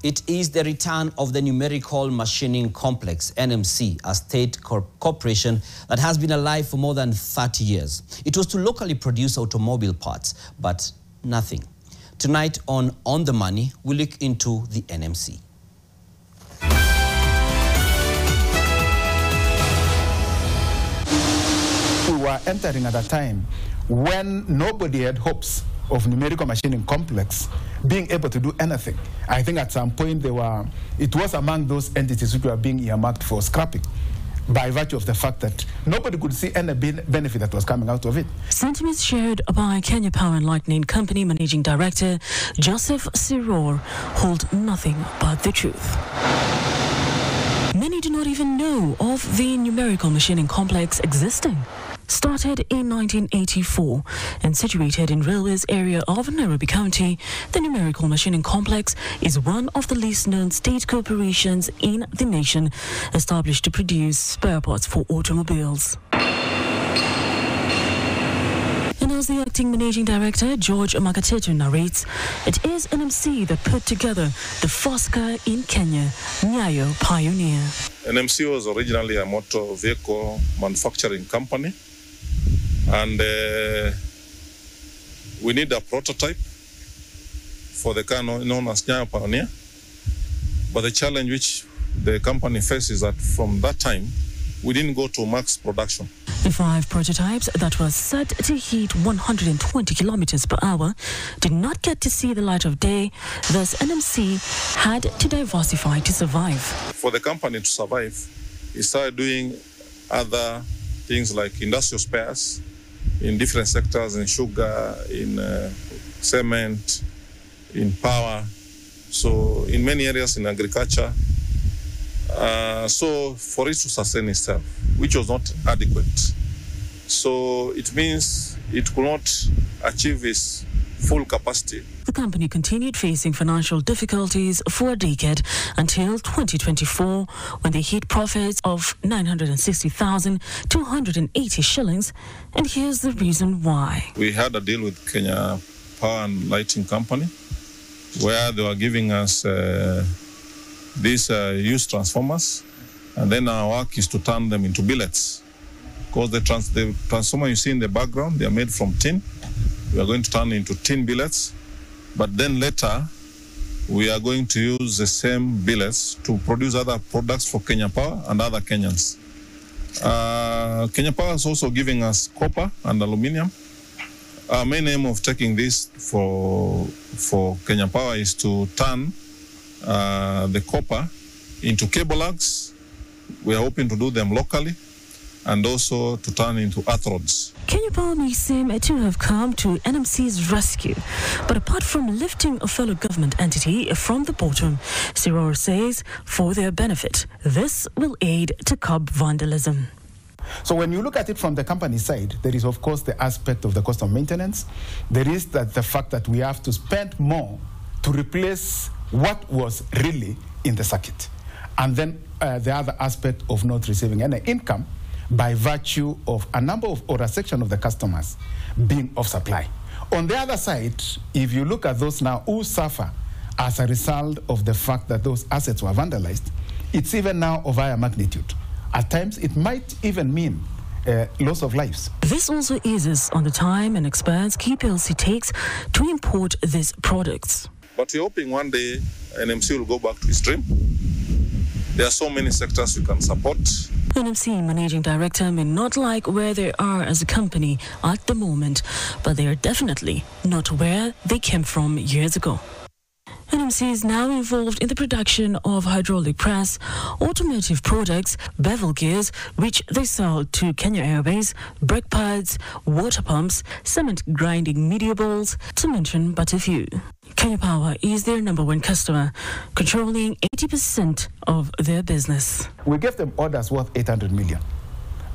It is the return of the Numerical Machining Complex, NMC, a state corporation that has been alive for more than 30 years. It was to locally produce automobile parts, but nothing. Tonight on the Money, we look into the NMC. We were entering at a time when nobody had hopes of Numerical Machining Complex being able to do anything. I think at some point it was among those entities which were being earmarked for scrapping by virtue of the fact that nobody could see any benefit that was coming out of it. Sentiments shared by Kenya Power and Lightning Company Managing Director Joseph Siror hold nothing but the truth. Many do not even know of the Numerical Machining Complex existing. Started in 1984 and situated in Railways area of Nairobi County, the Numerical Machining Complex is one of the least known state corporations in the nation, established to produce spare parts for automobiles. And as the acting managing director, George Makatetu, narrates, it is NMC that put together the first car in Kenya, Nyayo Pioneer. NMC was originally a motor vehicle manufacturing company. And we need a prototype for the car known as Nyayo Pioneer. But the challenge which the company faces is that from that time, we didn't go to mass production. The 5 prototypes that were set to hit 120 kilometers per hour did not get to see the light of day. Thus, NMC had to diversify to survive. For the company to survive, it started doing other things like industrial spares in different sectors, in sugar, in cement, in power, so in many areas in agriculture. So for it to sustain itself, which was not adequate. So it means it could not achieve its full capacity. The company continued facing financial difficulties for a decade until 2024, when they hit profits of 960,280 shillings. And here's the reason why. We had a deal with Kenya Power and Lighting Company, where they were giving us these used transformers, and then our work is to turn them into billets. Because the transformer you see in the background, they are made from tin. We are going to turn into tin billets, but then later we are going to use the same billets to produce other products for Kenya Power and other Kenyans. Kenya Power is also giving us copper and aluminium. Our main aim of taking this for Kenya Power is to turn the copper into cable lugs. We are hoping to do them locally, and also to turn into earth rods. Kenya Power may seem to have come to NMC's rescue, but apart from lifting a fellow government entity from the bottom, Siror says for their benefit, this will aid to curb vandalism. So when you look at it from the company side, there is of course the aspect of the cost of maintenance. There is the fact that we have to spend more to replace what was really in the circuit. And then the other aspect of not receiving any income by virtue of a number of, or a section of the customers being off supply. On the other side, if you look at those now who suffer as a result of the fact that those assets were vandalized, it's even now of higher magnitude. At times, it might even mean loss of lives. This also eases on the time and expense KPLC takes to import these products. But we're hoping one day NMC will go back to its dream. There are so many sectors we can support. NMC Managing Director may not like where they are as a company at the moment, but they are definitely not where they came from years ago. NMC is now involved in the production of hydraulic press, automotive products, bevel gears, which they sell to Kenya Airways, brake pads, water pumps, cement grinding media balls, to mention but a few. Kenya Power is their #1 customer, controlling 80% of their business. We gave them orders worth 800 million,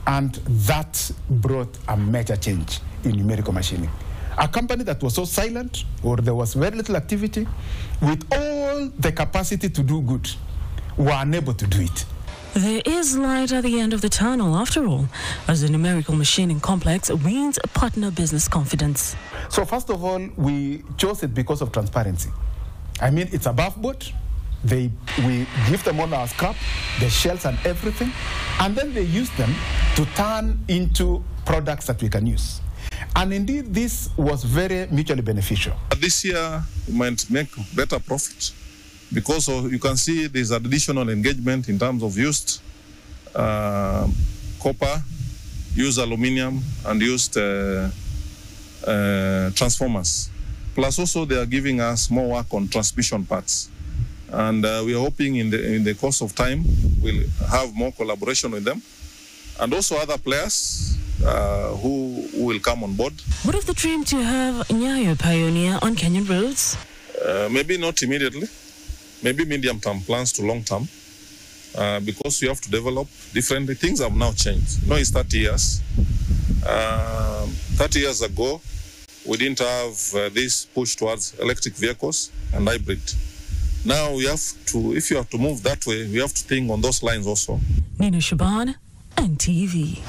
and that brought a major change in numerical machining. A company that was so silent, or there was very little activity, with all the capacity to do good, were unable to do it. There is light at the end of the tunnel, after all, as the Numerical Machining Complex wins partner business confidence. So first of all, we chose it because of transparency. I mean, it's above board. we give them all our scrap, the shells and everything, and then they use them to turn into products that we can use. And indeed, this was very mutually beneficial. This year, we might make better profit because you can see there's additional engagement in terms of used copper, used aluminium, and used transformers. Plus also they are giving us more work on transmission parts. And we are hoping in the course of time, we'll have more collaboration with them. And also other players who will come on board. What of the dream to have Nyayo pioneer on Kenyan roads? Maybe not immediately. Maybe medium-term plans to long-term. Because we have to develop differently. Things have now changed. You know, it's 30 years. 30 years ago, we didn't have this push towards electric vehicles and hybrid. Now we have to, if you have to move that way, we have to think on those lines also. Nina Shaban, NTV.